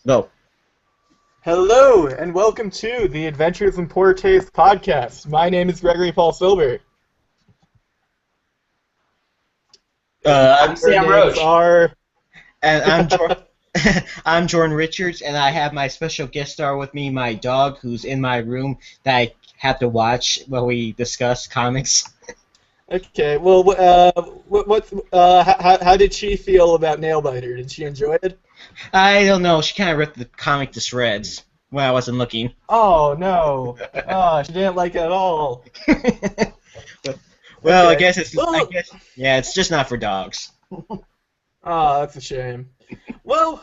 Go. Hello, and welcome to the Adventures in Poor Taste podcast. My name is Gregory Paul Silver. I'm Sam Roach. And I'm Jordan Richards, and I have my special guest star with me, my dog, who's in my room that I have to watch while we discuss comics. Okay, well, how did she feel about Nailbiter? Did she enjoy it? I don't know. She kind of ripped the comic to shreds when I wasn't looking. Oh, no. Oh, she didn't like it at all. Well, Okay. it's just not for dogs. Oh, that's a shame. Well,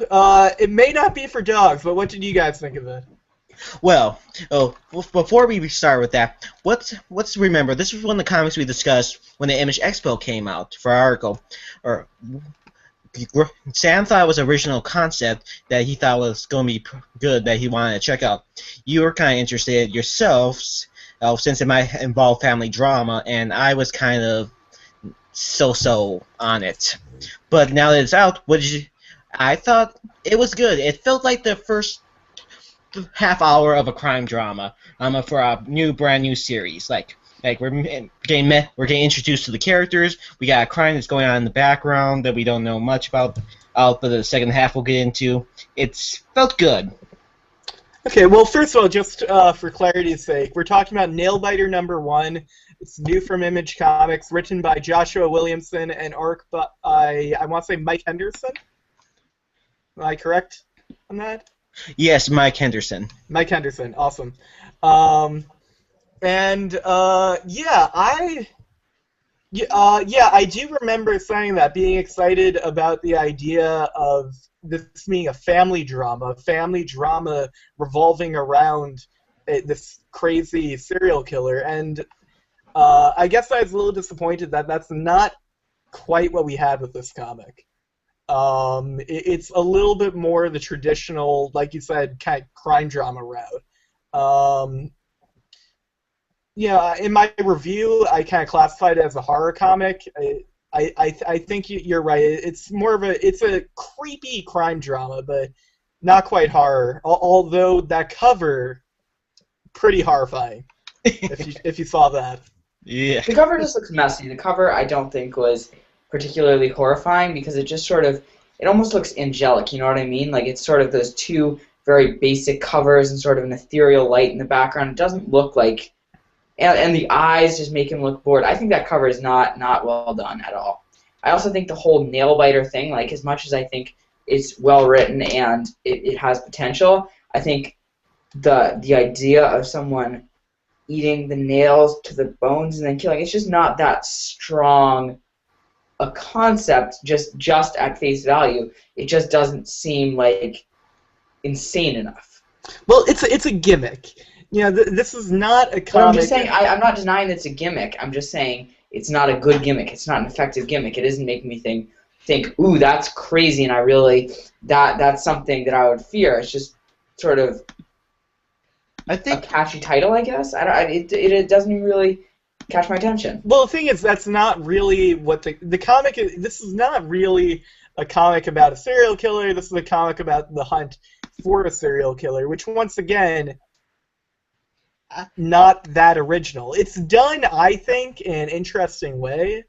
it may not be for dogs, but what did you guys think of it? Well, before we start with that, let's remember this was one of the comics we discussed when the Image Expo came out for our article. Sam thought it was an original concept that he thought was going to be good that he wanted to check out. You were kind of interested yourselves, since it might involve family drama, and I was kind of so-so on it. But now that it's out, I thought it was good. It felt like the first half hour of a crime drama for a brand new series. Like we're getting introduced to the characters. We got a crime that's going on in the background that we don't know much about. But the second half we'll get into. It's felt good. Okay, well, first of all, just for clarity's sake, we're talking about Nailbiter #1. It's new from Image Comics, written by Joshua Williamson and art by, I want to say, Mike Henderson? Am I correct on that? Yes, Mike Henderson. Mike Henderson, awesome. I do remember saying that, being excited about the idea of this being a family drama revolving around this crazy serial killer, and I guess I was a little disappointed that that's not quite what we had with this comic. It's a little bit more the traditional, like you said, kind of crime drama route. In my review, I kind of classified it as a horror comic. I think you're right. It's more of a creepy crime drama, but not quite horror. Although that cover, pretty horrifying. if you saw that. Yeah. The cover just looks messy. The cover I don't think was particularly horrifying because it just sort of, it almost looks angelic, you know what I mean? Like it's sort of those two very basic covers and sort of an ethereal light in the background. It doesn't look like, and the eyes just make him look bored. I think that cover is not well done at all. I also think the whole Nailbiter thing, like as much as I think it's well written and it has potential, I think the idea of someone eating the nails to the bones and then killing, it's just not that strong a concept just at face value. It just doesn't seem like insane enough. Well, it's a gimmick. You know, this is not a comic. But I'm just saying, I'm not denying it's a gimmick. I'm just saying it's not a good gimmick. It's not an effective gimmick. It isn't making me think, ooh, that's crazy, and I really that's something that I would fear. It's just sort of a catchy title, I guess. It doesn't even really catch my attention. Well, the thing is, that's not really what the comic is. This is not really a comic about a serial killer. This is a comic about the hunt for a serial killer, which, once again, not that original. It's done, I think, in an interesting way,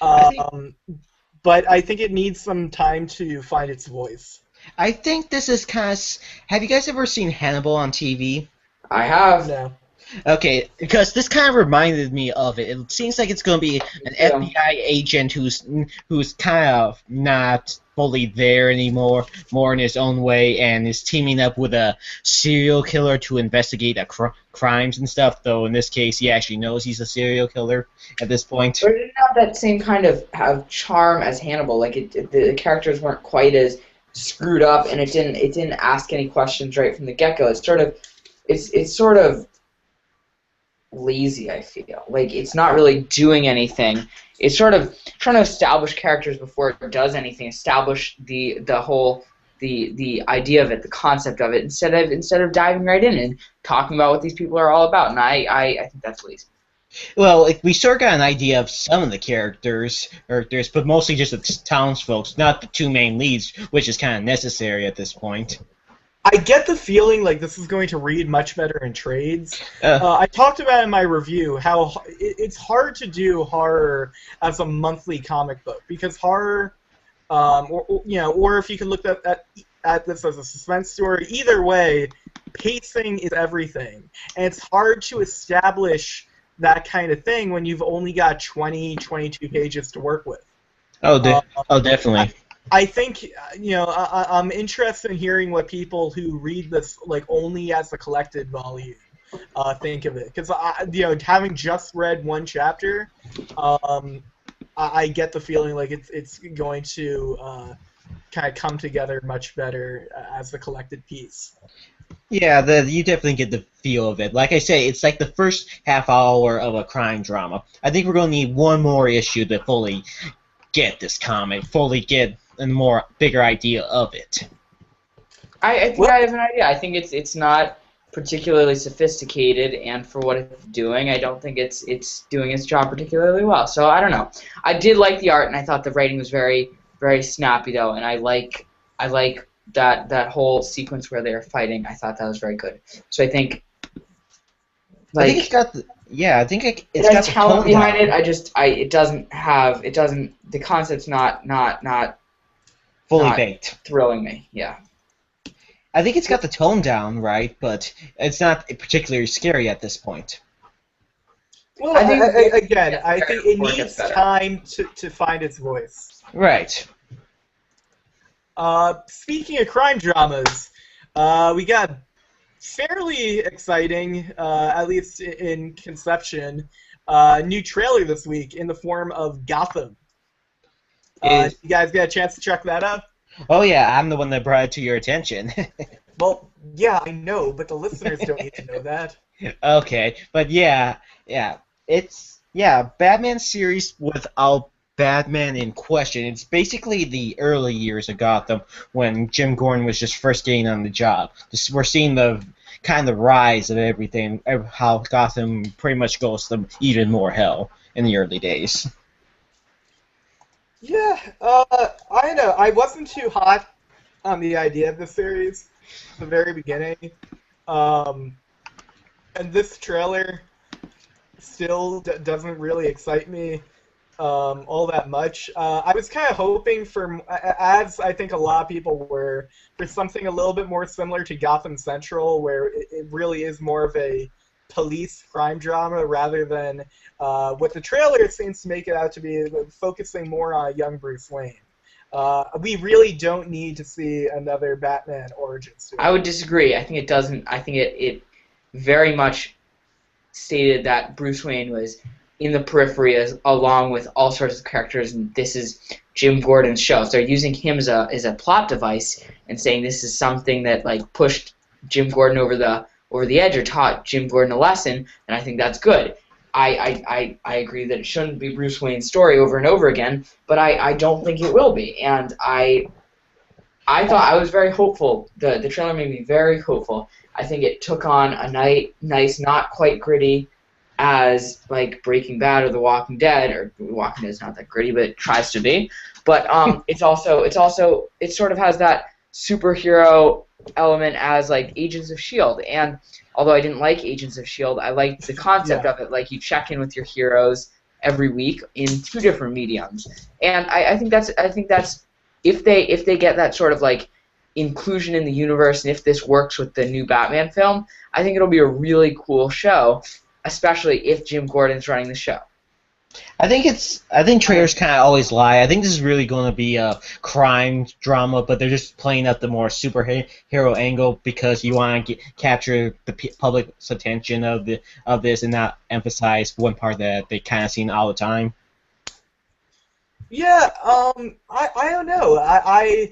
but I think it needs some time to find its voice. I think this is kind of... Have you guys ever seen Hannibal on TV? I have. No. Okay, because this kind of reminded me of it. It seems like it's going to be an FBI agent who's kind of not fully there anymore, more in his own way, and is teaming up with a serial killer to investigate crimes and stuff, though in this case he actually knows he's a serial killer at this point. But it didn't have that same kind of charm as Hannibal. Like the characters weren't quite as screwed up, and it didn't ask any questions right from the get-go. It's sort of lazy, I feel. Like, it's not really doing anything. It's sort of trying to establish characters before it does anything, establish the whole the idea of it, the concept of it, instead of diving right in and talking about what these people are all about. And I think that's lazy. Well, we sort of got an idea of some of the characters, but mostly just the townsfolk, not the two main leads, which is kind of necessary at this point. I get the feeling like this is going to read much better in trades. I talked about in my review how it's hard to do horror as a monthly comic book because horror, or if you can look at this as a suspense story, either way, pacing is everything, and it's hard to establish that kind of thing when you've only got 20, 22 pages to work with. Oh, definitely. I think I'm interested in hearing what people who read this like only as a collected volume think of it, because having just read one chapter, I get the feeling like it's going to kind of come together much better as a collected piece. Yeah, you definitely get the feel of it. Like I say, it's like the first half hour of a crime drama. I think we're going to need one more issue to fully get this comic, fully get a more bigger idea of it. I think I have an idea. I think it's not particularly sophisticated, and for what it's doing, I don't think it's doing its job particularly well. So I don't know. I did like the art, and I thought the writing was very, very snappy though, and I like that whole sequence where they're fighting. I thought that was very good. So I think I think it's got it's got got the talent the tone behind it. The concept's not fully baked. Thrilling me. Yeah. I think it's got the tone down right, but it's not particularly scary at this point. Well, I think it needs time to find its voice. Right. Speaking of crime dramas, we got fairly exciting, at least in conception, new trailer this week in the form of Gotham. You guys get a chance to check that out? Oh yeah, I'm the one that brought it to your attention. Well, yeah, I know, but the listeners don't need to know that. Okay, but it's Batman series without Batman in question. It's basically the early years of Gotham when Jim Gordon was just first getting on the job. We're seeing the kind of rise of everything, how Gotham pretty much goes to even more hell in the early days. Yeah, I know. I wasn't too hot on the idea of the series at the very beginning. And this trailer still doesn't really excite me all that much. I was kind of hoping for, as I think a lot of people were, for something a little bit more similar to Gotham Central, where it really is more of a police crime drama rather than what the trailer seems to make it out to be, focusing more on young Bruce Wayne. We really don't need to see another Batman origin story. I would disagree. I think it doesn't. I think it very much stated that Bruce Wayne was in the periphery along with all sorts of characters, and this is Jim Gordon's show. So they're using him as a plot device and saying this is something that like pushed Jim Gordon over the edge or taught Jim Gordon a lesson, and I think that's good. I agree that it shouldn't be Bruce Wayne's story over and over again, but I don't think it will be. And I thought I was very hopeful. The trailer made me very hopeful. I think it took on a nice, not quite gritty as like Breaking Bad or The Walking Dead, or The Walking Dead is not that gritty, but it tries to be. But it sort of has that superhero element as like Agents of S.H.I.E.L.D. And although I didn't like Agents of S.H.I.E.L.D., I liked the concept of it. Like you check in with your heroes every week in two different mediums, and I think that's if they get that sort of like inclusion in the universe, and if this works with the new Batman film, I think it'll be a really cool show, especially if Jim Gordon's running the show. I think trailers kind of always lie. I think this is really going to be a crime drama, but they're just playing up the more superhero angle because you want to capture the public's attention of this and not emphasize one part that they kind of seen all the time. Yeah, I don't know. I'm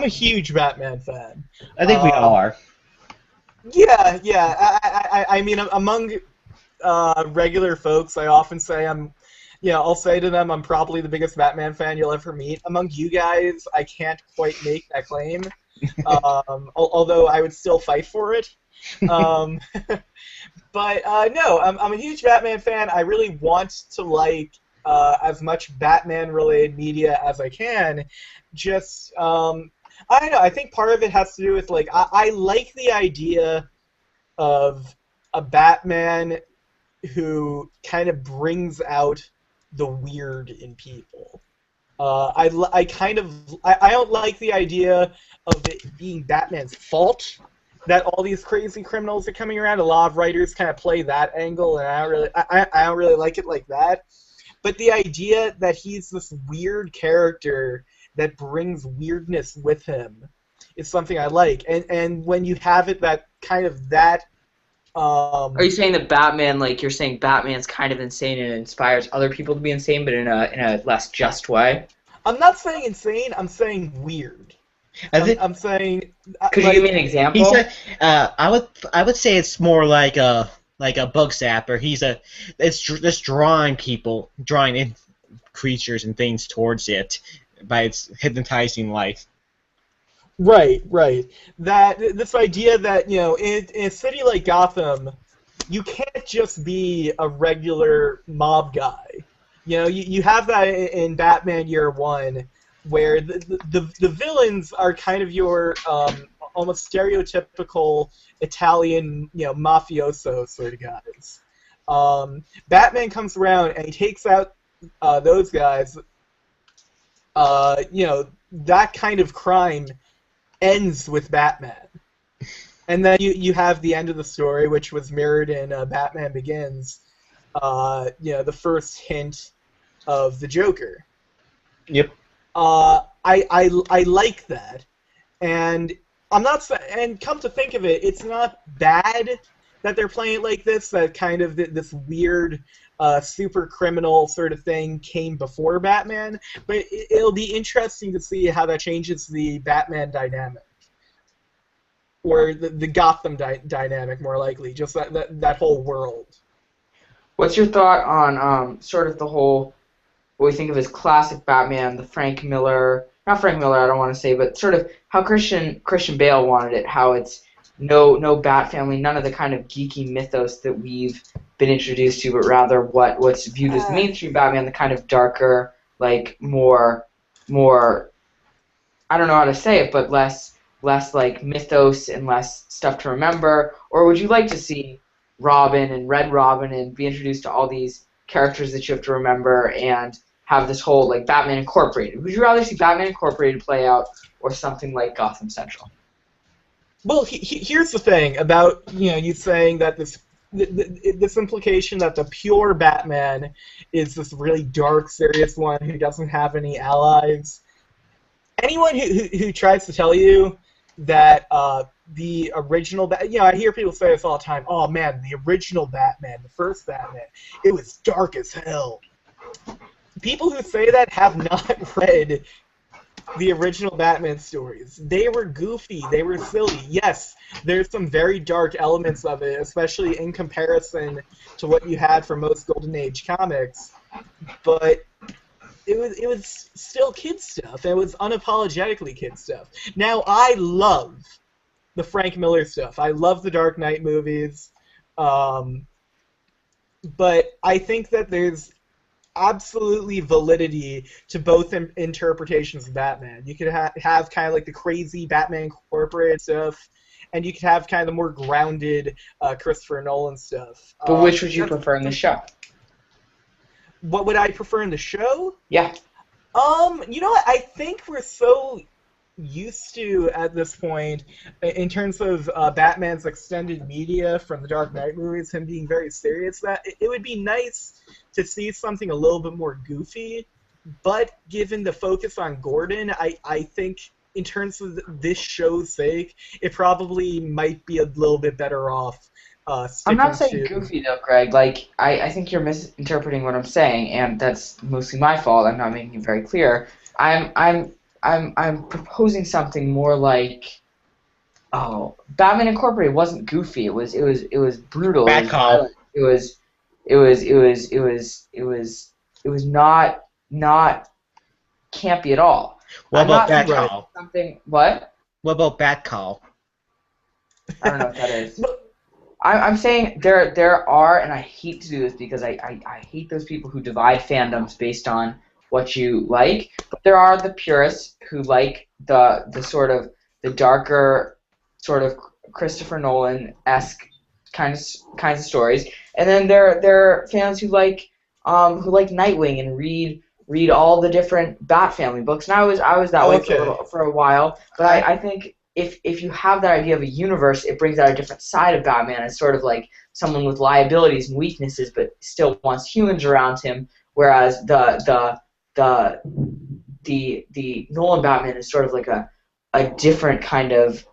a huge Batman fan. I think we all are. Yeah. I mean, among regular folks, I often say I'll say to them I'm probably the biggest Batman fan you'll ever meet. Among you guys, I can't quite make that claim. although I would still fight for it. Um, but no, I'm a huge Batman fan. I really want to like as much Batman-related media as I can. Just I don't know. I think part of it has to do with like I like the idea of a Batman who kind of brings out the weird in people. I don't like the idea of it being Batman's fault that all these crazy criminals are coming around. A lot of writers kind of play that angle, and I don't really like it like that. But the idea that he's this weird character that brings weirdness with him is something I like. And when you have it that kind of that. Are you saying that Batman, like you're saying Batman's kind of insane and inspires other people to be insane, but in a less just way? I'm not saying insane. I'm saying weird. I'm saying. Could you give me an example? He said, I would say it's more like a bug zapper. It's just drawing in creatures and things towards it by its hypnotizing light. Right. This idea that in a city like Gotham, you can't just be a regular mob guy. You have that in Batman Year One, where the villains are kind of your almost stereotypical Italian mafioso sort of guys. Batman comes around and he takes out those guys. That kind of crime ends with Batman. And then you have the end of the story, which was mirrored in Batman Begins. The first hint of the Joker. Yep. I like that, and I'm not. And come to think of it, it's not bad that they're playing it like this. That kind of this weird, super criminal sort of thing came before Batman, but it'll be interesting to see how that changes the Batman dynamic, or the Gotham dynamic, more likely. Just that whole world. What's your thought on sort of the whole, what we think of as classic Batman, the Frank Miller, not Frank Miller, I don't want to say, but sort of how Christian Bale wanted it, how it's no Bat family, none of the kind of geeky mythos that we've been introduced to, but rather what's viewed as mainstream Batman, the kind of darker, like more, I don't know how to say it, but less like mythos and less stuff to remember? Or would you like to see Robin and Red Robin and be introduced to all these characters that you have to remember and have this whole like Batman Incorporated? Would you rather see Batman Incorporated play out or something like Gotham Central? Well, here's the thing about you saying that this implication that the pure Batman is this really dark, serious one who doesn't have any allies. Anyone who tries to tell you that the original I hear people say this all the time. Oh man, the original Batman, the first Batman, it was dark as hell. People who say that have not read the original Batman stories. They were goofy. They were silly. Yes, there's some very dark elements of it, especially in comparison to what you had for most Golden Age comics. But it was still kid stuff. It was unapologetically kid stuff. Now, I love the Frank Miller stuff. I love the Dark Knight movies. But I think that there's absolutely validity to both interpretations of Batman. You could have kind of like the crazy Batman Incorporated stuff, and you could have kind of the more grounded Christopher Nolan stuff. But which would you prefer in the show? What would I prefer in the show? Yeah. You know what? I think we're so used to, at this point, in terms of Batman's extended media from the Dark Knight movies, him being very serious, that it would be nice to see something a little bit more goofy, but given the focus on Gordon, I think in terms of this show's sake, it probably might be a little bit better off I'm not saying goofy though, Greg. Like I think you're misinterpreting what I'm saying, and that's mostly my fault. I'm not making it very clear. I'm proposing something more like, Batman Incorporated wasn't goofy. It was brutal. Bad call. It was not campy at all. What about Bat Call? Something what? What about Batcall? I don't know what that is. I'm saying there are, and I hate to do this because I hate those people who divide fandoms based on what you like, but there are the purists who like the sort of the darker sort of Christopher Nolan-esque kinds of stories, and then there are fans who like Nightwing and read all the different Bat Family books, and I was that way for a while, but I think if you have that idea of a universe, it brings out a different side of Batman as sort of like someone with liabilities and weaknesses, but still wants humans around him. Whereas the Nolan Batman is sort of like a different kind of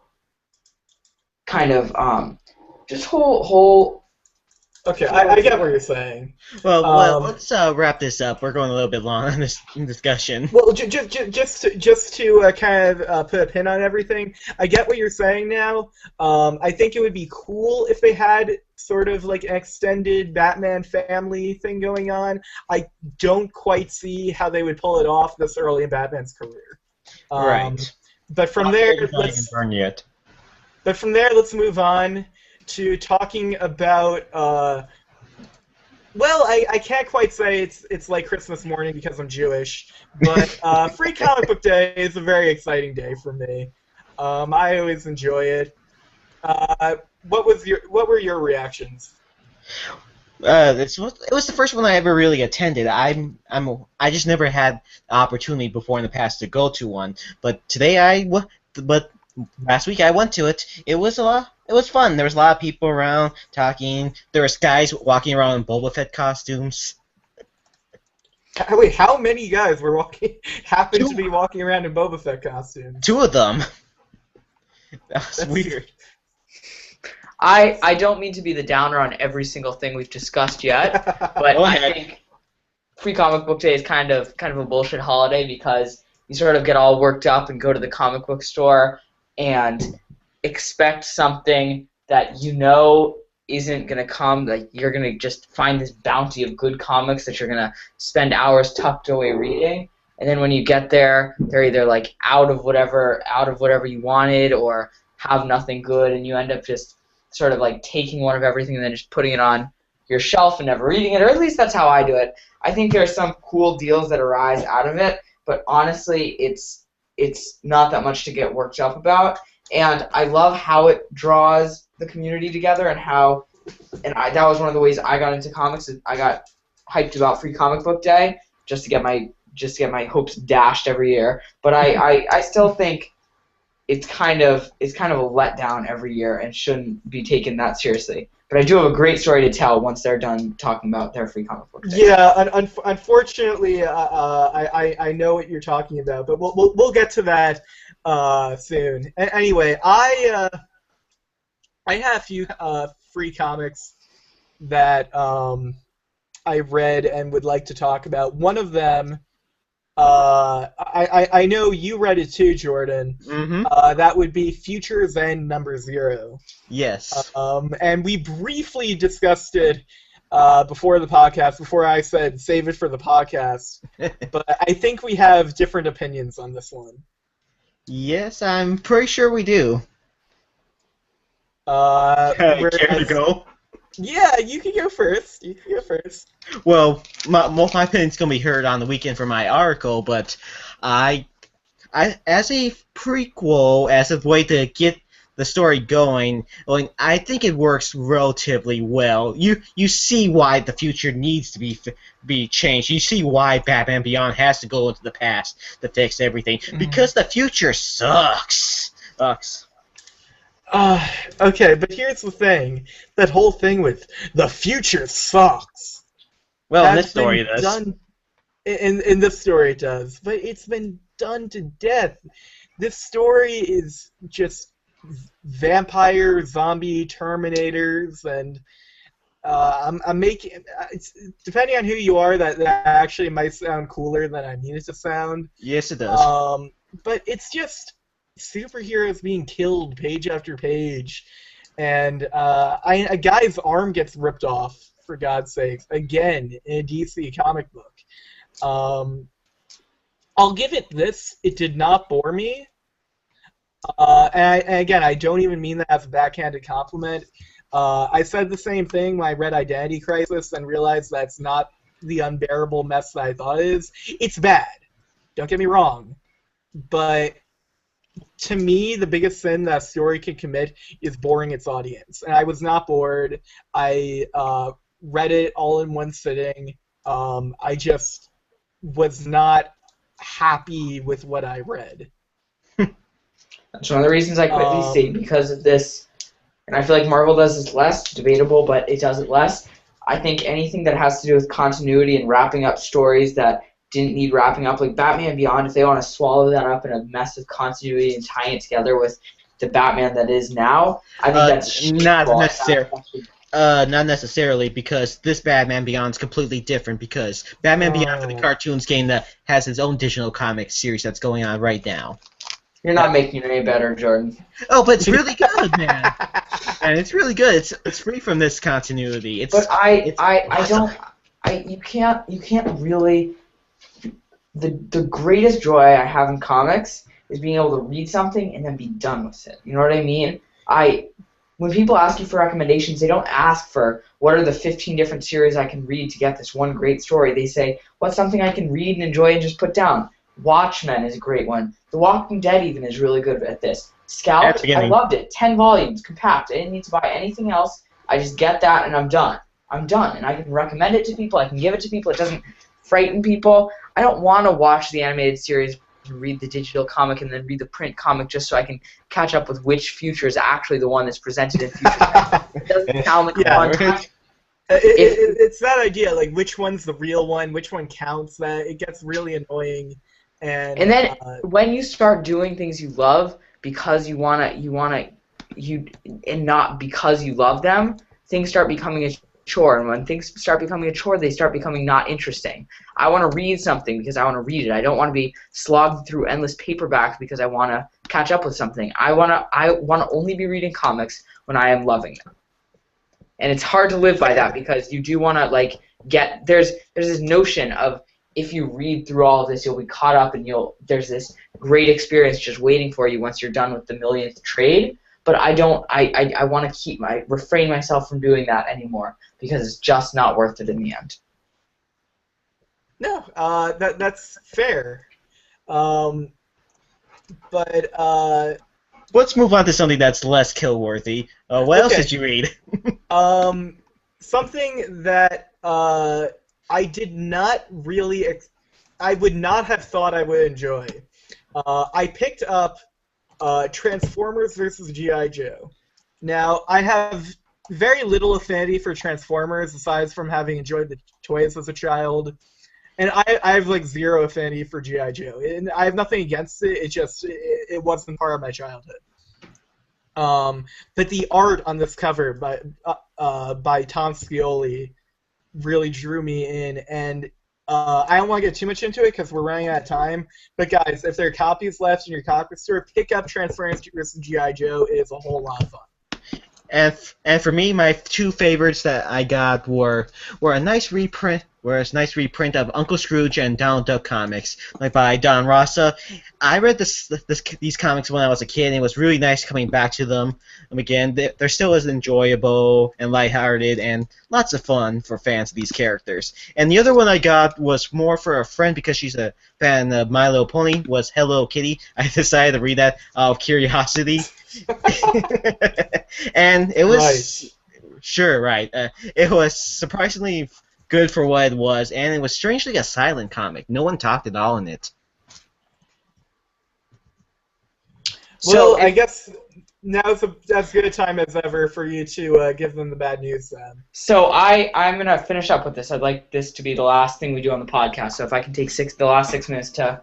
just whole. Okay, I get what you're saying. Well, let's wrap this up. We're going a little bit long on this discussion. Well, just to kind of put a pin on everything, I get what you're saying now. I think it would be cool if they had sort of like an extended Batman family thing going on. I don't quite see how they would pull it off this early in Batman's career. Right. But from there, let's move on to talking about, well, I can't quite say it's like Christmas morning because I'm Jewish, but Free Comic Book Day is a very exciting day for me. I always enjoy it. What were your reactions? It was the first one I ever really attended. I just never had the opportunity before in the past to go to one, but last week I went to it. It was fun. There was a lot of people around talking. There was guys walking around in Boba Fett costumes. Wait, how many guys happened to be walking around in Boba Fett costumes? 2 of them. That's weird. I don't mean to be the downer on every single thing we've discussed yet, but I think Free Comic Book Day is kind of a bullshit holiday because you sort of get all worked up and go to the comic book store and expect something that you know isn't going to come. Like, you're going to just find this bounty of good comics that you're going to spend hours tucked away reading, and then when you get there, they're either like out of whatever you wanted or have nothing good, and you end up just sort of like taking one of everything and then just putting it on your shelf and never reading it, or at least that's how I do it. I think there's some cool deals that arise out of it, but honestly, it's not that much to get worked up about. And I love how it draws the community together, and that was one of the ways I got into comics. I got hyped about Free Comic Book Day just to get my hopes dashed every year. But I still think it's kind of a letdown every year and shouldn't be taken that seriously. But I do have a great story to tell once they're done talking about their Free Comic Book Day. Yeah, unfortunately, I know what you're talking about, but we'll get to that soon. Anyway, I have a few free comics that I read and would like to talk about. One of them, I know you read it too, Jordan. Mm-hmm. That would be Future's End #0. Yes. And we briefly discussed it before the podcast, before I said save it for the podcast. But I think we have different opinions on this one. Yes, I'm pretty sure we do. Care to go? Yeah, you can go first. Well, most of my opinion's gonna be heard on the weekend for my article, but I as a prequel, as a way to get the story going, I think it works relatively well. You see why the future needs to be changed. You see why Batman Beyond has to go into the past to fix everything, because the future sucks. Okay, but here's the thing. That whole thing with the future sucks. Well, in this story it does. In this story it does, but it's been done to death. This story is just vampire, zombie, Terminators, and I'm making. Depending on who you are, that actually might sound cooler than I need it to sound. Yes, it does. But it's just superheroes being killed page after page, and a guy's arm gets ripped off, for God's sakes, again in a DC comic book. I'll give it this: it did not bore me. And again, I don't even mean that as a backhanded compliment. I said the same thing when I read Identity Crisis and realized that's not the unbearable mess that I thought it is. It's bad. Don't get me wrong. But to me, the biggest sin that a story can commit is boring its audience. And I was not bored. I read it all in one sitting. I just was not happy with what I read. That's one of the reasons I quit DC, because of this. And I feel like Marvel does this less, debatable, but it does it less. I think anything that has to do with continuity and wrapping up stories that didn't need wrapping up, like Batman Beyond, if they want to swallow that up in a mess of continuity and tying it together with the Batman that is now, I think that's not necessarily. Not necessarily, because this Batman Beyond is completely different, because Batman Beyond for the cartoons game that has its own digital comic series that's going on right now. You're not making it any better, Jordan. Oh, but it's really good, man. And it's really good. It's free from this continuity. You can't really. The greatest joy I have in comics is being able to read something and then be done with it. You know what I mean? When people ask you for recommendations, they don't ask for what are the 15 different series I can read to get this one great story. They say, what's something I can read and enjoy and just put down? Watchmen is a great one. The Walking Dead even is really good at this. Scalped, I loved it. 10 volumes, compact. I didn't need to buy anything else. I just get that and I'm done. I'm done. And I can recommend it to people. I can give it to people. It doesn't frighten people. I don't want to watch the animated series and read the digital comic and then read the print comic just so I can catch up with which future is actually the one that's presented in future. It doesn't sound like fun. Right. It's that idea, like which one's the real one, which one counts. That it gets really annoying. And then when you start doing things you love because you wanna, and not because you love them, things start becoming a chore. And when things start becoming a chore, they start becoming not interesting. I want to read something because I want to read it. I don't want to be slogged through endless paperbacks because I want to catch up with something. I want to only be reading comics when I am loving them. And it's hard to live by that because you do want to there's this notion of if you read through all of this, you'll be caught up and there's this great experience just waiting for you once you're done with the millionth trade. But I want to refrain myself from doing that anymore because it's just not worth it in the end. No, that's fair. But let's move on to something that's less kill-worthy. What else did you read? Something that I did not really. I would not have thought I would enjoy. I picked up Transformers vs. G.I. Joe. Now, I have very little affinity for Transformers, aside from having enjoyed the toys as a child. And I have zero affinity for G.I. Joe. And I have nothing against it, it wasn't part of my childhood. But the art on this cover by Tom Scioli really drew me in, and I don't want to get too much into it because we're running out of time. But guys, if there are copies left in your comic store, pick up Transformers vs. G.I. Joe. It is a whole lot of fun. And for me, my two favorites that I got were a nice reprint of Uncle Scrooge and Donald Duck comics, by Don Rossa. I read these comics when I was a kid, and it was really nice coming back to them. And again, they're still as enjoyable and lighthearted and lots of fun for fans of these characters. And the other one I got was more for a friend because she's a fan of My Little Pony, was Hello Kitty. I decided to read that out of curiosity. And it was nice. Sure, right. It was surprisingly good for what it was, and it was strangely a silent comic. No one talked at all in it. Well, I guess now's as good a time as ever for you to give them the bad news then. So I'm going to finish up with this. I'd like this to be the last thing we do on the podcast, so if I can take the last 6 minutes to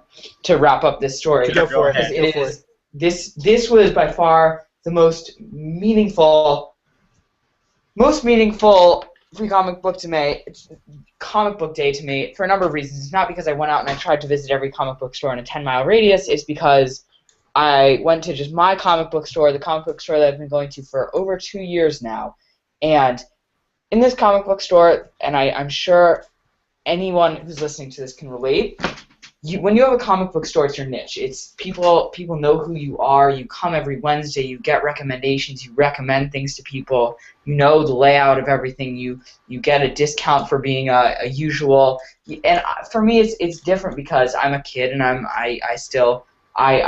wrap up this story. Go for it. This was by far the most meaningful free comic book day to me for a number of reasons. It's not because I went out and I tried to visit every comic book store in a 10-mile radius. It's because I went to just my comic book store, the comic book store that I've been going to for over 2 years now. And in this comic book store, and I'm sure anyone who's listening to this can relate, when you have a comic book store, it's your niche. It's people know who you are. You come every Wednesday. You get recommendations. You recommend things to people. You know the layout of everything. You get a discount for being a usual. And for me, it's different because I'm a kid and I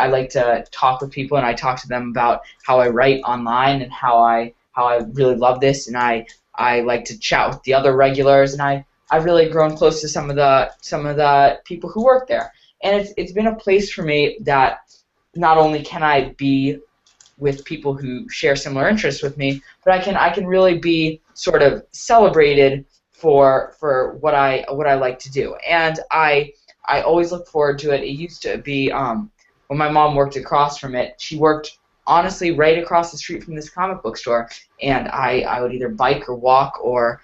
like to talk with people, and I talk to them about how I write online and how I really love this, and I like to chat with the other regulars, and I've really grown close to some of the people who work there. And it's been a place for me that not only can I be with people who share similar interests with me, but I can really be sort of celebrated for what I like to do. And I always look forward to it. It used to be when my mom worked across from it. She worked honestly right across the street from this comic book store, and I would either bike or walk or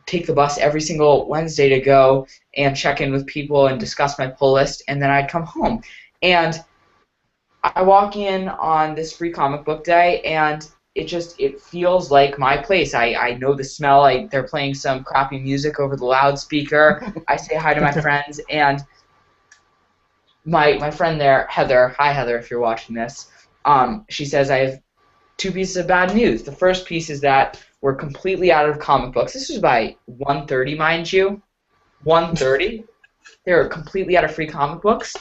take the bus every single Wednesday to go and check in with people and discuss my pull list, and then I'd come home. And I walk in on this free comic book day, and it feels like my place. I know the smell. They're playing some crappy music over the loudspeaker. I say hi to my friends, and my friend there, Heather, hi Heather if you're watching this, she says, I have 2 pieces of bad news. The first piece is that we're completely out of comic books. This was by 1:30, mind you. 1:30? They were completely out of free comic books.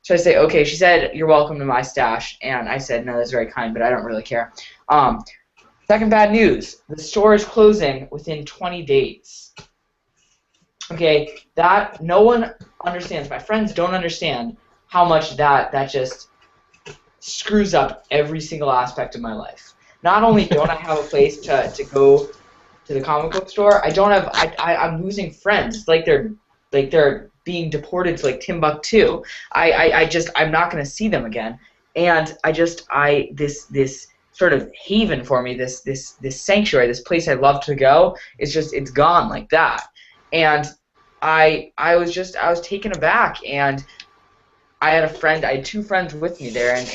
So I say, okay. She said, you're welcome to my stash. And I said, no, that's very kind, but I don't really care. Second bad news. The store is closing within 20 days. Okay, that no one understands. My friends don't understand how much that just screws up every single aspect of my life. Not only don't I have a place to go to the comic book store, I'm losing friends. It's like they're being deported to like Timbuktu. I'm not going to see them again. And this sort of haven for me, this sanctuary, this place I love to go, it's gone like that. And I was taken aback, and I had 2 friends with me there, and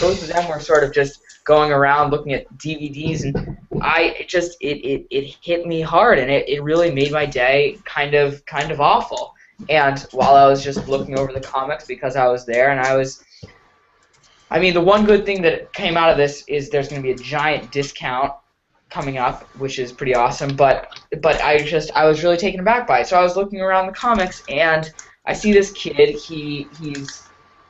both of them were sort of just going around looking at DVDs, and it hit me hard, and it really made my day kind of awful. And while I was just looking over the comics because I was there, and the one good thing that came out of this is there's going to be a giant discount coming up, which is pretty awesome, but I was really taken aback by it. So I was looking around the comics, and I see this kid. He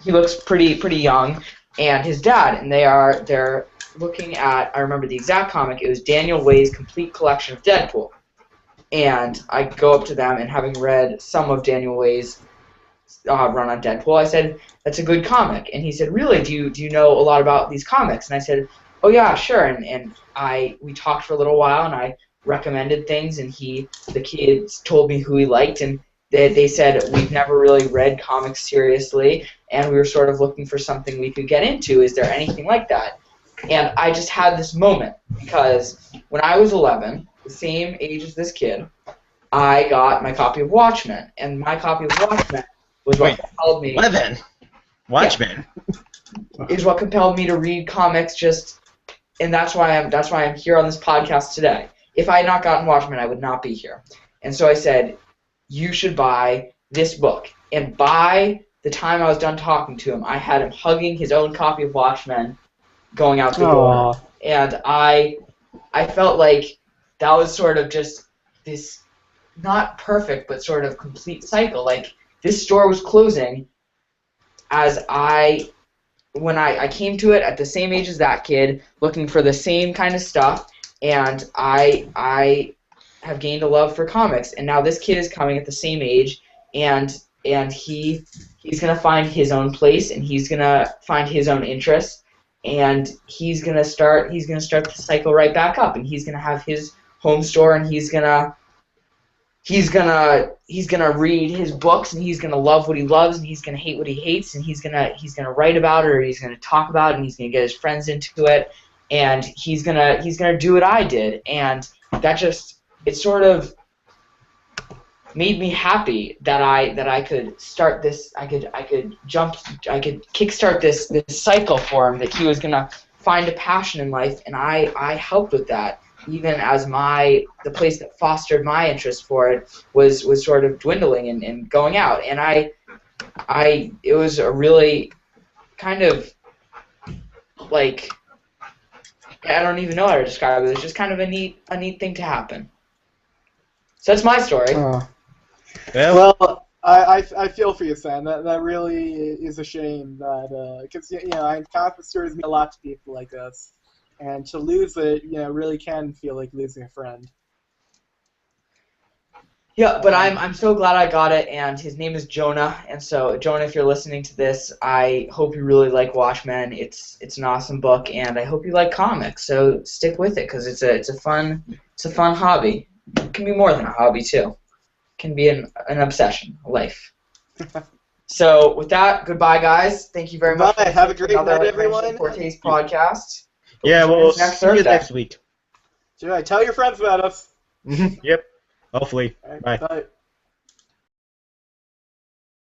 looks pretty young, and his dad, and they're looking at, I remember the exact comic. It was Daniel Way's complete collection of Deadpool. And I go up to them, and having read some of Daniel Way's run on Deadpool, I said, that's a good comic. And he said, really, do you know a lot about these comics? And I said, oh yeah, sure. And we talked for a little while, and I recommended things, and the kids told me who he liked, and they said, we've never really read comics seriously, and we were sort of looking for something we could get into. Is there anything like that? And I just had this moment, because when I was 11, the same age as this kid, I got my copy of Watchmen, and my copy of Watchmen was what compelled me. 11? Watchmen? Yeah, is what compelled me to read comics and that's why I'm here on this podcast today. If I had not gotten Watchmen, I would not be here. And so I said, you should buy this book. And by the time I was done talking to him, I had him hugging his own copy of Watchmen going out the door. And I felt like that was sort of just this not perfect but sort of complete cycle. Like, this store was closing when I came to it at the same age as that kid, looking for the same kind of stuff, and I have gained a love for comics, and now this kid is coming at the same age, and he's gonna find his own place, and he's gonna find his own interests, and he's gonna start the cycle right back up, and he's gonna have his home store, and he's gonna read his books, and he's gonna love what he loves, and he's gonna hate what he hates, and he's gonna write about it, or he's gonna talk about it, and he's gonna get his friends into it, and he's gonna do what I did, and it sort of made me happy that I could start this. I could kickstart this cycle for him, that he was gonna find a passion in life, and I helped with that. Even as the place that fostered my interest for it was sort of dwindling and going out. And I it was a really kind of like, I don't even know how to describe it. It was just kind of a neat thing to happen. So that's my story. Well, I feel for you, Sam. That really is a shame. Because comic stories mean a lot to people like us, and to lose it, really can feel like losing a friend. Yeah, but I'm so glad I got it, and his name is Jonah. And so, Jonah, if you're listening to this, I hope you really like Watchmen. It's an awesome book, and I hope you like comics. So stick with it, because it's a fun hobby. It can be more than a hobby too. It can be an obsession, a life. So with that, goodbye, guys. Thank you very much. Have a great night, everyone. Forte's podcast. Yeah, we'll see you next week. Tell your friends about us. Yep. Hopefully. All right, Bye. bye.